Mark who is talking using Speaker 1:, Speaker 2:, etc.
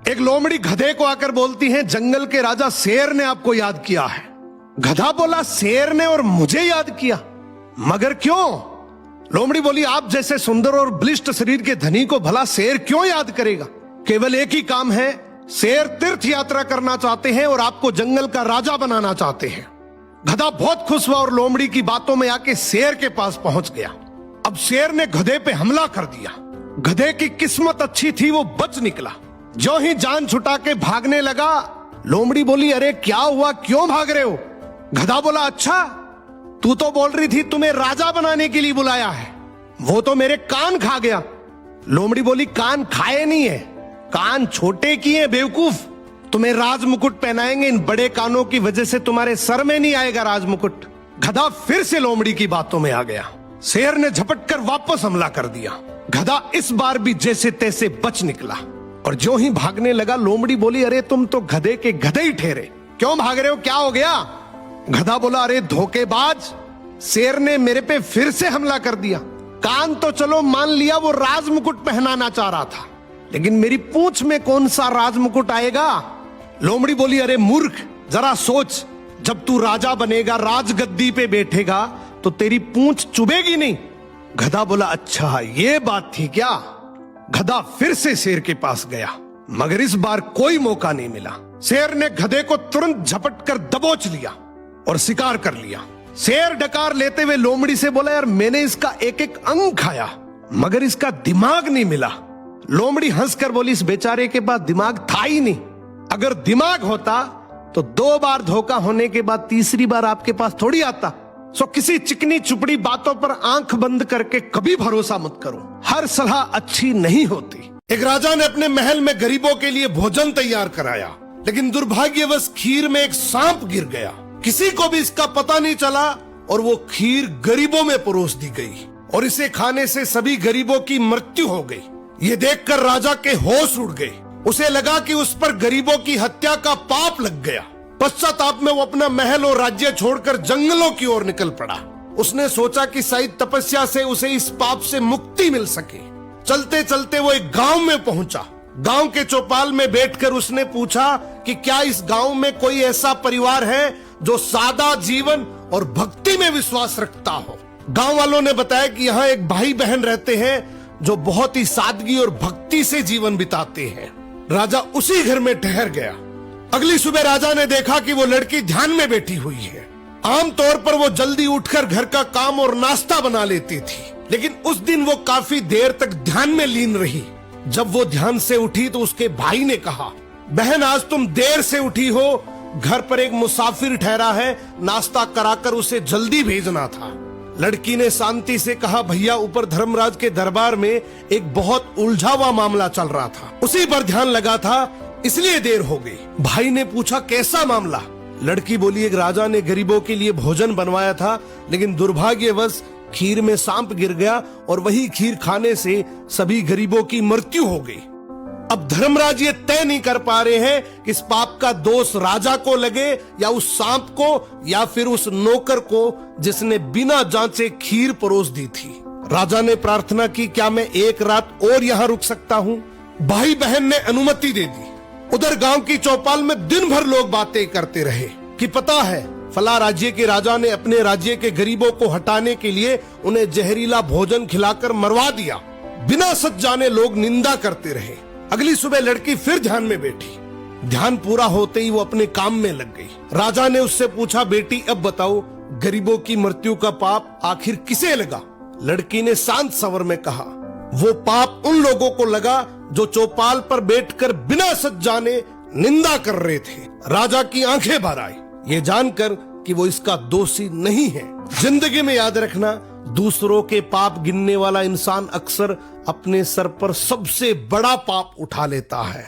Speaker 1: एक लोमड़ी गधे को आकर बोलती है, जंगल के राजा शेर ने आपको याद किया है। गधा बोला, शेर ने और मुझे याद किया? मगर क्यों? लोमड़ी बोली, आप जैसे सुंदर और बलिष्ठ शरीर के धनी को भला शेर क्यों याद करेगा? केवल एक ही काम है, शेर तीर्थ यात्रा करना चाहते हैं और आपको जंगल का राजा बनाना चाहते हैं। गधा बहुत खुश हुआ और लोमड़ी की बातों में आके शेर के पास पहुंच गया। अब शेर ने गधे पे हमला कर दिया। गधे की किस्मत अच्छी थी, वो बच निकला। जो ही जान छुटा के भागने लगा, लोमड़ी बोली, अरे क्या हुआ, क्यों भाग रहे हो? गधा बोला, अच्छा तू तो बोल रही थी तुम्हें राजा बनाने के लिए बुलाया है, वो तो मेरे कान खा गया। लोमड़ी बोली, कान खाए नहीं है, कान छोटे किए बेवकूफ। तुम्हें राज मुकुट पहनाएंगे, इन बड़े कानों की वजह से तुम्हारे सर में नहीं आएगा राज मुकुट। गधा फिर से लोमड़ी की बातों में आ गया। शेर ने झपट कर वापस हमला कर दिया। गधा इस बार भी जैसे तैसे बच निकला और जो ही भागने लगा, लोमड़ी बोली, अरे तुम तो गधे के गधे ही ठहरे, क्यों भाग रहे हो, क्या हो गया? गधा बोला, अरे धोखेबाज, शेर ने मेरे पे फिर से हमला कर दिया। कान तो चलो मान लिया, वो राज मुकुट पहनाना चाह रहा था, लेकिन मेरी पूंछ में कौन सा राज मुकुट आएगा? लोमड़ी बोली, अरे मूर्ख, जरा सोच, जब तू राजा बनेगा, राजगद्दी पे बैठेगा, तो तेरी पूंछ चुभेगी नहीं। गधा बोला, अच्छा ये बात थी क्या? गधा फिर से शेर के पास गया, मगर इस बार कोई मौका नहीं मिला। शेर ने गधे को तुरंत झपट कर दबोच लिया और शिकार कर लिया। शेर डकार लेते हुए लोमड़ी से बोला, यार मैंने इसका एक एक अंग खाया, मगर इसका दिमाग नहीं मिला। लोमड़ी हंसकर बोली, इस बेचारे के पास दिमाग था ही नहीं। अगर दिमाग होता तो 2 बार धोखा होने के बाद तीसरी बार आपके पास थोड़ी आता। सो किसी चिकनी चुपड़ी बातों पर आंख बंद करके कभी भरोसा मत करो, हर सलाह अच्छी नहीं होती। एक राजा ने अपने महल में गरीबों के लिए भोजन तैयार कराया, लेकिन दुर्भाग्यवश खीर में एक सांप गिर गया। किसी को भी इसका पता नहीं चला और वो खीर गरीबों में परोस दी गई और इसे खाने से सभी गरीबों की मृत्यु हो गई। ये देखकर राजा के होश उड़ गए। उसे लगा कि उस पर गरीबों की हत्या का पाप लग गया। पश्चाताप में वो अपना महल और राज्य छोड़कर जंगलों की ओर निकल पड़ा। उसने सोचा कि शायद तपस्या से उसे इस पाप से मुक्ति मिल सके। चलते चलते वो एक गांव में पहुंचा। गांव के चौपाल में बैठकर उसने पूछा कि क्या इस गांव में कोई ऐसा परिवार है जो सादा जीवन और भक्ति में विश्वास रखता हो। गांव वालों ने बताया कि यहाँ एक भाई बहन रहते हैं जो बहुत ही सादगी और भक्ति से जीवन बिताते हैं। राजा उसी घर में ठहर गया। अगली सुबह राजा ने देखा कि वो लड़की ध्यान में बैठी हुई है। आमतौर पर वो जल्दी उठकर घर का काम और नाश्ता बना लेती थी, लेकिन उस दिन वो काफी देर तक ध्यान में लीन रही। जब वो ध्यान से उठी तो उसके भाई ने कहा, बहन आज तुम देर से उठी हो, घर पर एक मुसाफिर ठहरा है, नाश्ता कराकर उसे जल्दी भेजना था। लड़की ने शांति से कहा, भैया ऊपर धर्मराज के दरबार में एक बहुत उलझा हुआ मामला चल रहा था, उसी पर ध्यान लगा था, इसलिए देर हो गई। भाई ने पूछा, कैसा मामला? लड़की बोली, एक राजा ने गरीबों के लिए भोजन बनवाया था, लेकिन दुर्भाग्यवश खीर में सांप गिर गया और वही खीर खाने से सभी गरीबों की मृत्यु हो गई। अब धर्मराज ये तय नहीं कर पा रहे हैं कि इस पाप का दोष राजा को लगे या उस सांप को या फिर उस नौकर को जिसने बिना जांचे खीर परोस दी थी। राजा ने प्रार्थना की, क्या मैं एक रात और यहाँ रुक सकता हूँ? भाई बहन ने अनुमति दे दी। उधर गांव की चौपाल में दिन भर लोग बातें करते रहे कि पता है फला राज्य के राजा ने अपने राज्य के गरीबों को हटाने के लिए उन्हें जहरीला भोजन खिलाकर मरवा दिया। बिना सच जाने लोग निंदा करते रहे। अगली सुबह लड़की फिर ध्यान में बैठी। ध्यान पूरा होते ही वो अपने काम में लग गई। राजा ने उससे पूछा, बेटी अब बताओ, गरीबों की मृत्यु का पाप आखिर किसे लगा? लड़की ने शांत स्वर में कहा, वो पाप उन लोगों को लगा जो चौपाल पर बैठकर बिना सच जाने निंदा कर रहे थे। राजा की आंखें भर आई, ये जानकर कि वो इसका दोषी नहीं है। जिंदगी में याद रखना, दूसरों के पाप गिनने वाला इंसान अक्सर अपने सर पर सबसे बड़ा पाप उठा लेता है।